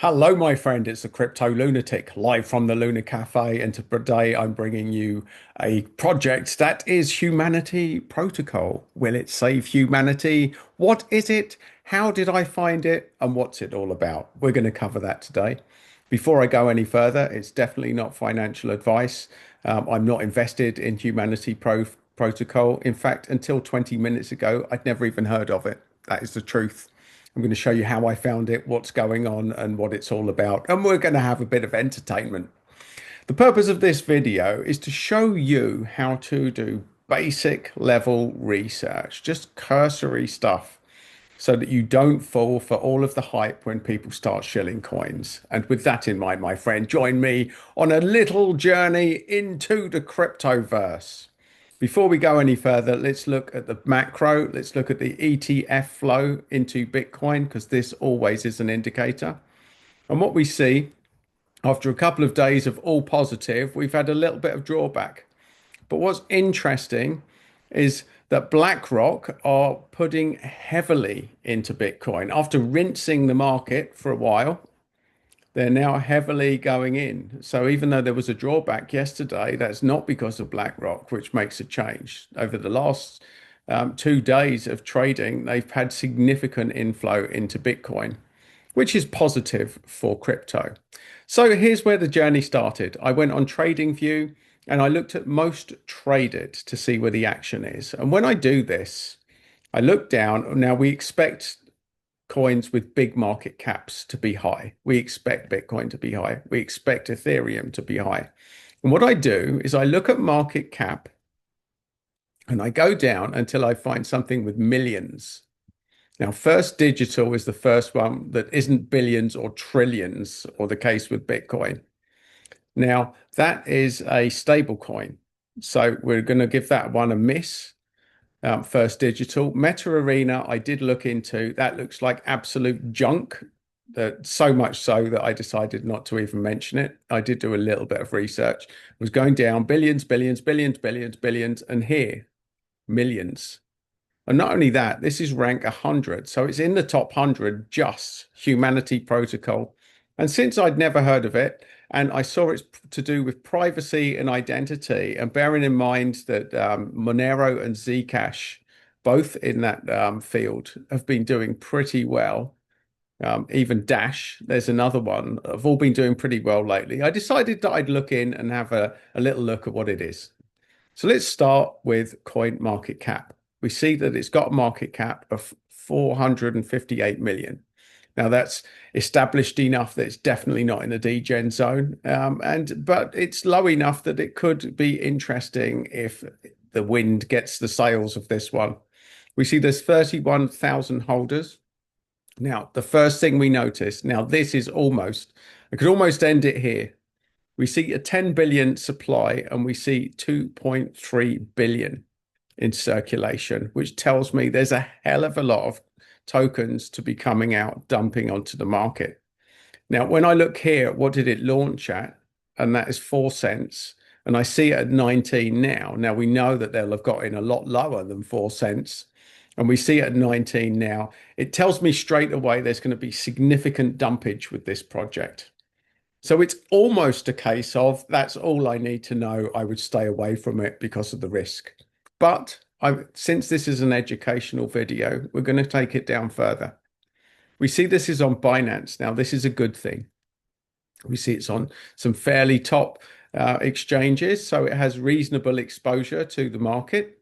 Hello, my friend. It's the Crypto Lunatic live from the Lunar Café. And today I'm bringing you a project that is Humanity Protocol. Will it save humanity? What is it? How did I find it? And what's it all about? We're going to cover that today. Before I go any further, it's definitely not financial advice. I'm not invested in Protocol. In fact, until 20 minutes ago, I'd never even heard of it. That is the truth. I'm going to show you how I found it, what's going on, and what it's all about. And we're going to have a bit of entertainment. The purpose of this video is to show you how to do basic level research, just cursory stuff, so that you don't fall for all of the hype when people start shilling coins. And with that in mind, my friend, join me on a little journey into the cryptoverse. Before we go any further, let's look at the macro. Let's look at the ETF flow into Bitcoin, because this always is an indicator. And what we see after a couple of days of all positive, we've had a little bit of drawback. But what's interesting is that BlackRock are putting heavily into Bitcoin. After rinsing the market for a while, they're now heavily going in. So even though there was a drawback yesterday, that's not because of BlackRock, which makes a change. Over the last 2 days of trading, they've had significant inflow into Bitcoin, which is positive for crypto. So here's where the journey started. I went on TradingView and I looked at most traded to see where the action is. And when I do this, I look down. Now we expect coins with big market caps to be high. We expect Bitcoin to be high. We expect Ethereum to be high. And what I do is I look at market cap and I go down until I find something with millions. Now, First Digital is the first one that isn't billions or trillions, or the case with Bitcoin. Now, that is a stable coin. So we're going to give that one a miss. First Digital. Meta Arena, I did look into. That looks like absolute junk. So much so that I decided not to even mention it. I did do a little bit of research. It was going down billions, billions, billions, billions, billions, and here, millions. And not only that, this is rank 100. So it's in the top 100, just Humanity Protocol. And since I'd never heard of it, and I saw it's to do with privacy and identity, and bearing in mind that Monero and Zcash, both in that field, have been doing pretty well. Even Dash, there's another one, have all been doing pretty well lately. I decided that I'd look in and have a little look at what it is. So let's start with coin market cap. We see that it's got a market cap of 458 million. Now that's established enough that it's definitely not in the degen zone, but it's low enough that it could be interesting if the wind gets the sails of this one. We see there's 31,000 holders. Now, the first thing we notice, now this is almost, I could almost end it here. We see a 10 billion supply and we see 2.3 billion in circulation, which tells me there's a hell of a lot of tokens to be coming out, dumping onto the market. Now, when I look here, what did it launch at? And that is 4 cents. And I see it at 19 now. Now, we know that they'll have got in a lot lower than 4 cents. And we see it at 19 now. It tells me straight away there's going to be significant dumpage with this project. So it's almost a case of that's all I need to know. I would stay away from it because of the risk. But since this is an educational video, we're going to take it down further. We see this is on Binance. Now, this is a good thing. We see it's on some fairly top exchanges, so it has reasonable exposure to the market.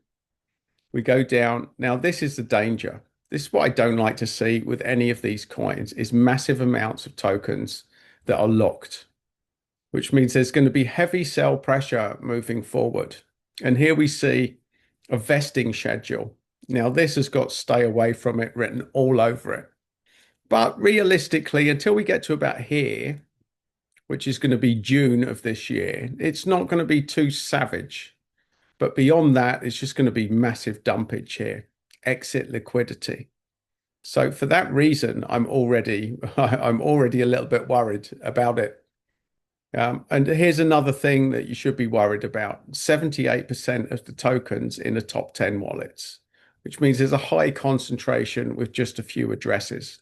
We go down. Now, this is the danger. This is what I don't like to see with any of these coins is massive amounts of tokens that are locked, which means there's going to be heavy sell pressure moving forward. And here we see a vesting schedule. Now, this has got stay away from it written all over it. But realistically, until we get to about here, which is going to be June of this year, it's not going to be too savage. But beyond that, it's just going to be massive dumpage here, exit liquidity. So for that reason, I'm already a little bit worried about it. And here's another thing that you should be worried about. 78% of the tokens in the top 10 wallets, which means there's a high concentration with just a few addresses.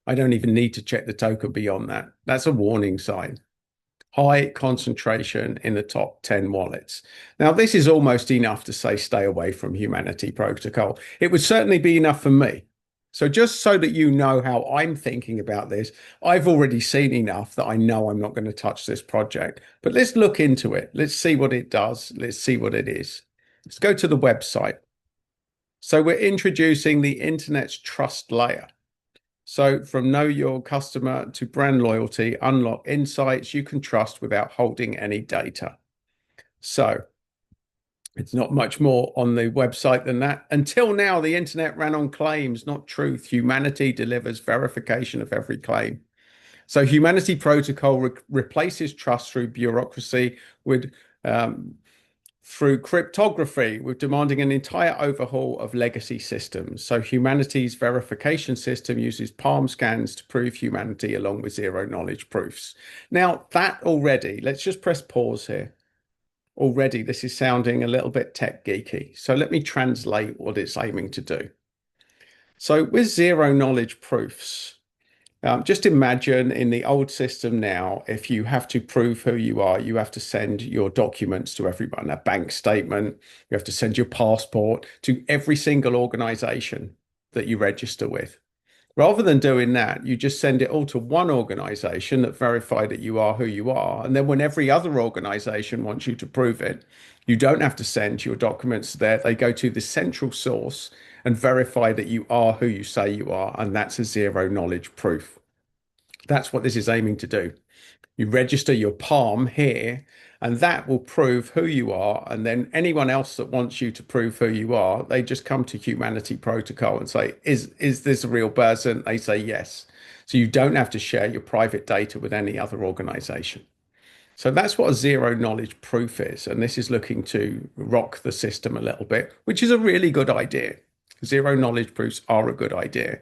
I don't even need to check the token beyond that. That's a warning sign. High concentration in the top 10 wallets. Now, this is almost enough to say stay away from Humanity Protocol. It would certainly be enough for me. So just so that you know how I'm thinking about this, I've already seen enough that I know I'm not going to touch this project. But let's look into it. Let's see what it does. Let's see what it is. Let's go to the website. So we're introducing the internet's trust layer. So from know your customer to brand loyalty, unlock insights you can trust without holding any data. So it's not much more on the website than that. Until now, the internet ran on claims, not truth. Humanity delivers verification of every claim. So Humanity Protocol replaces trust through bureaucracy with through cryptography, with demanding an entire overhaul of legacy systems. So Humanity's verification system uses palm scans to prove humanity along with zero knowledge proofs. Now, that already, let's just press pause here. Already, this is sounding a little bit tech geeky. So let me translate what it's aiming to do. So with zero knowledge proofs, just imagine in the old system now, if you have to prove who you are, you have to send your documents to everyone, a bank statement, you have to send your passport to every single organization that you register with. Rather than doing that, you just send it all to one organization that verify that you are who you are. And then when every other organization wants you to prove it, you don't have to send your documents there. They go to the central source and verify that you are who you say you are. And that's a zero knowledge proof. That's what this is aiming to do. You register your palm here, and that will prove who you are. And then anyone else that wants you to prove who you are, they just come to Humanity Protocol and say, is this a real person? They say yes. So you don't have to share your private data with any other organization. So that's what a zero knowledge proof is. And this is looking to rock the system a little bit, which is a really good idea. Zero knowledge proofs are a good idea.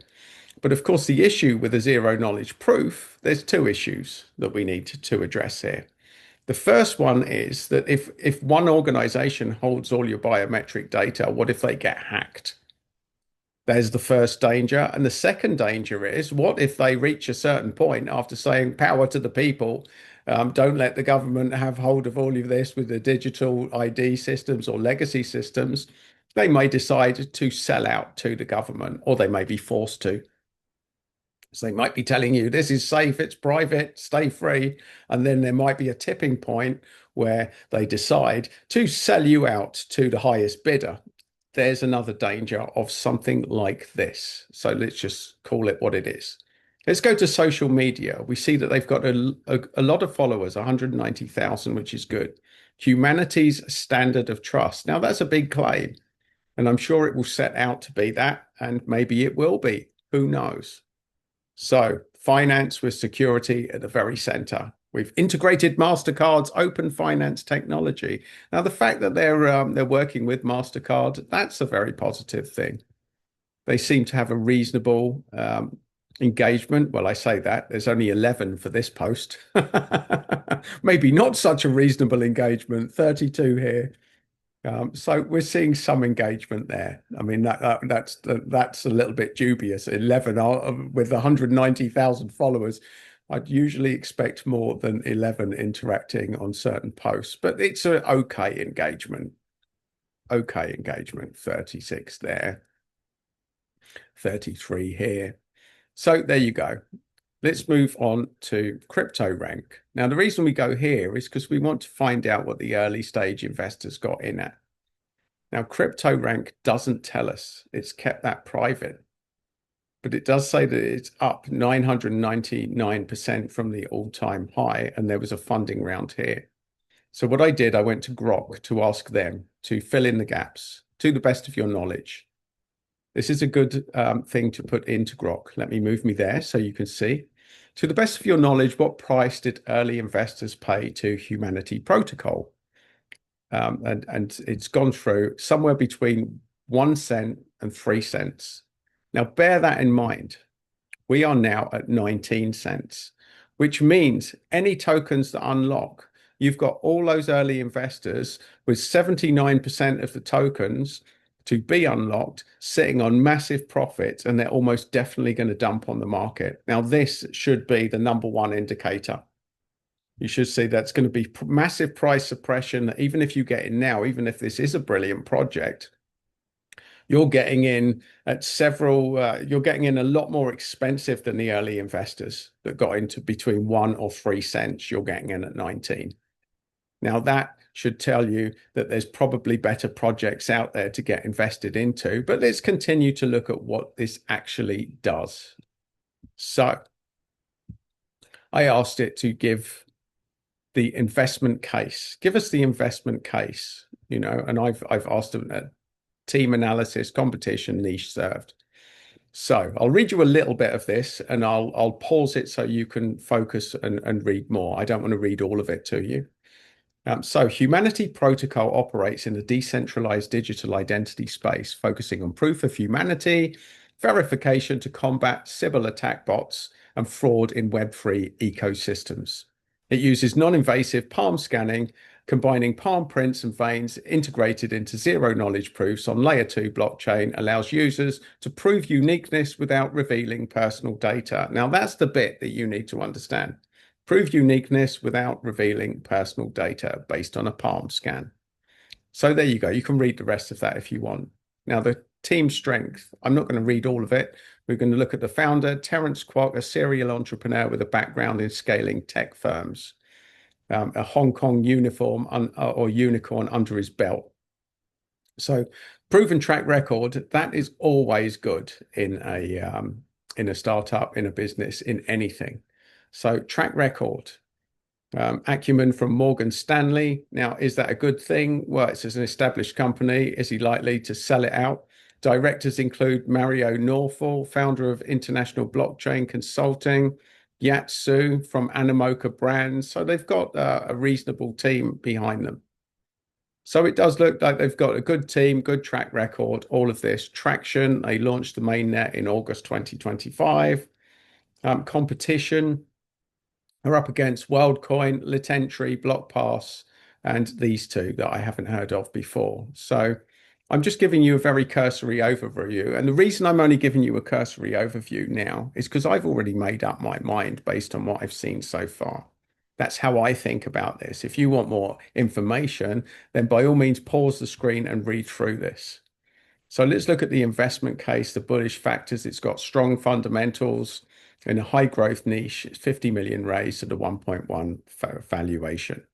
But of course, the issue with a zero knowledge proof, there's two issues that we need to address here. The first one is that if one organization holds all your biometric data, what if they get hacked? There's the first danger. And the second danger is, what if they reach a certain point after saying power to the people, don't let the government have hold of all of this with the digital ID systems or legacy systems. They may decide to sell out to the government, or they may be forced to. So they might be telling you this is safe, it's private, stay free. And then there might be a tipping point where they decide to sell you out to the highest bidder. There's another danger of something like this. So let's just call it what it is. Let's go to social media. We see that they've got a lot of followers, 190,000, which is good. Humanity's standard of trust. Now, that's a big claim. And I'm sure it will set out to be that. And maybe it will be. Who knows? So finance with security at the very center. We've integrated MasterCard's open finance technology. Now, the fact that they're working with MasterCard, that's a very positive thing. They seem to have a reasonable engagement. Well, I say that there's only 11 for this post. Maybe not such a reasonable engagement. 32 here. So we're seeing some engagement there. I mean, that's a little bit dubious. 11 with 190,000 followers. I'd usually expect more than 11 interacting on certain posts, but it's an okay engagement. Okay engagement. 36 there, 33 here. So there you go. Let's move on to Crypto Rank. Now, the reason we go here is because we want to find out what the early stage investors got in at. Now, Crypto Rank doesn't tell us. It's kept that private. But it does say that it's up 999% from the all-time high, and there was a funding round here. So what I did, I went to Grok to ask them to fill in the gaps to the best of your knowledge. This is a good thing to put into Grok. Let me move me there so you can see. To the best of your knowledge, what price did early investors pay to Humanity Protocol? And it's gone through somewhere between 1 cent and 3 cents. Now, bear that in mind. We are now at 19 cents, which means any tokens that unlock, you've got all those early investors with 79% of the tokens to be unlocked, sitting on massive profits, and they're almost definitely going to dump on the market. Now, this should be the number one indicator. You should see that's going to be massive price suppression. Even if you get in now, even if this is a brilliant project, you're getting in at several, you're getting in a lot more expensive than the early investors that got into between 1 or 3 cents. You're getting in at 19. Now, that should tell you that there's probably better projects out there to get invested into, but let's continue to look at what this actually does. So I asked it to give the investment case. Give us the investment case, and I've asked them a team analysis, competition, niche served. So I'll read you a little bit of this and I'll pause it so you can focus and read more. I don't want to read all of it to you. So Humanity Protocol operates in the decentralized digital identity space, focusing on proof of humanity, verification to combat Sybil attack bots, and fraud in Web3 ecosystems. It uses non-invasive palm scanning, combining palm prints and veins integrated into zero-knowledge proofs on Layer 2 blockchain, allows users to prove uniqueness without revealing personal data. Now, that's the bit that you need to understand. Prove uniqueness without revealing personal data based on a palm scan. So there you go. You can read the rest of that if you want. Now, the team strength, I'm not going to read all of it. We're going to look at the founder, Terence Kwok, a serial entrepreneur with a background in scaling tech firms, a Hong Kong unicorn under his belt. So proven track record, that is always good in a startup, in a business, in anything. So track record, acumen from Morgan Stanley. Now, is that a good thing? Well, it's an established company. Is he likely to sell it out? Directors include Mario Norfall, founder of International Blockchain Consulting, Yat Su from Animoca Brands. So they've got a reasonable team behind them. So it does look like they've got a good team, good track record, all of this. Traction, they launched the mainnet in August 2025. Competition are up against WorldCoin, Litentry, BlockPass, and these two that I haven't heard of before. So I'm just giving you a very cursory overview. And the reason I'm only giving you a cursory overview now is because I've already made up my mind based on what I've seen so far. That's how I think about this. If you want more information, then by all means, pause the screen and read through this. So let's look at the investment case, the bullish factors. It's got strong fundamentals in a high growth niche. It's 50 million raised at a 1.1 valuation.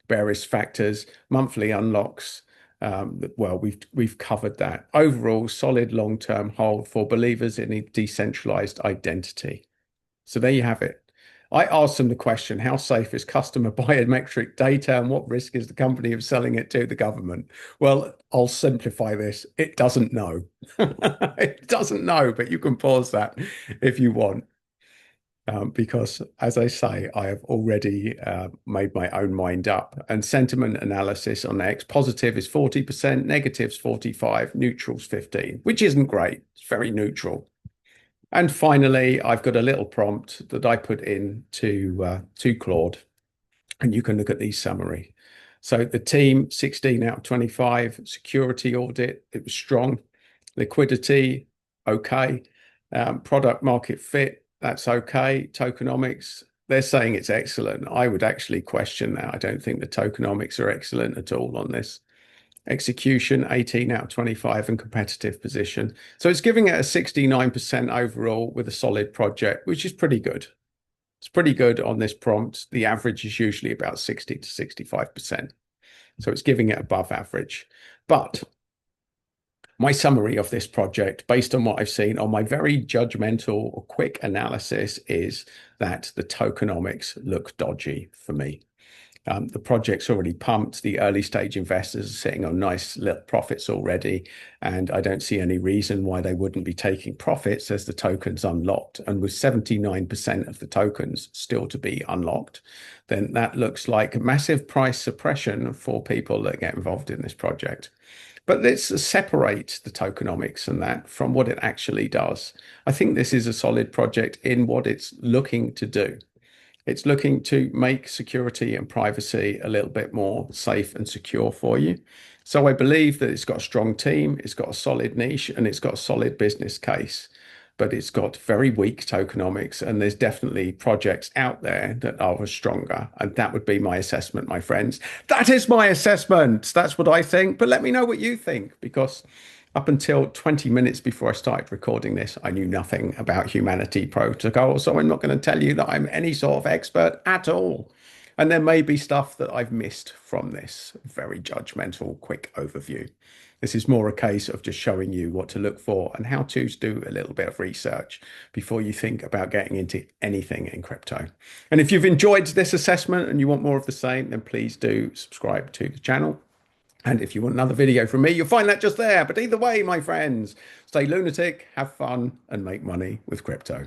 Bearish factors, monthly unlocks. Well, we've covered that. Overall, solid long-term hold for believers in a decentralized identity. So there you have it. I asked them the question, how safe is customer biometric data and what risk is the company of selling it to the government? Well, I'll simplify this. It doesn't know. It doesn't know, but you can pause that if you want. Because, as I say, I have already made my own mind up. And sentiment analysis on X, positive is 40%, negative's 45%, neutral's 15%, which isn't great. It's very neutral. And finally, I've got a little prompt that I put in to Claude, and you can look at these summary. So the team, 16 out of 25, security audit, it was strong. Liquidity, okay. Product market fit, that's okay. Tokenomics, they're saying it's excellent. I would actually question that. I don't think the tokenomics are excellent at all on this. Execution, 18 out of 25, and competitive position. So it's giving it a 69% overall with a solid project, which is pretty good. It's pretty good on this prompt. The average is usually about 60 to 65%. So it's giving it above average. But my summary of this project, based on what I've seen on my very judgmental or quick analysis, is that the tokenomics look dodgy for me. The project's already pumped. The early stage investors are sitting on nice little profits already. And I don't see any reason why they wouldn't be taking profits as the token's unlocked. And with 79% of the tokens still to be unlocked, then that looks like massive price suppression for people that get involved in this project. But let's separate the tokenomics and that from what it actually does. I think this is a solid project in what it's looking to do. It's looking to make security and privacy a little bit more safe and secure for you. So I believe that it's got a strong team, it's got a solid niche, and it's got a solid business case. But it's got very weak tokenomics, and there's definitely projects out there that are stronger. And that would be my assessment, my friends. That is my assessment. That's what I think. But let me know what you think, because up until 20 minutes before I started recording this, I knew nothing about humanity protocol. So I'm not going to tell you that I'm any sort of expert at all. And there may be stuff that I've missed from this very judgmental, quick overview. This is more a case of just showing you what to look for and how to do a little bit of research before you think about getting into anything in crypto. And if you've enjoyed this assessment and you want more of the same, then please do subscribe to the channel. And if you want another video from me, you'll find that just there. But either way, my friends, stay lunatic, have fun, and make money with crypto.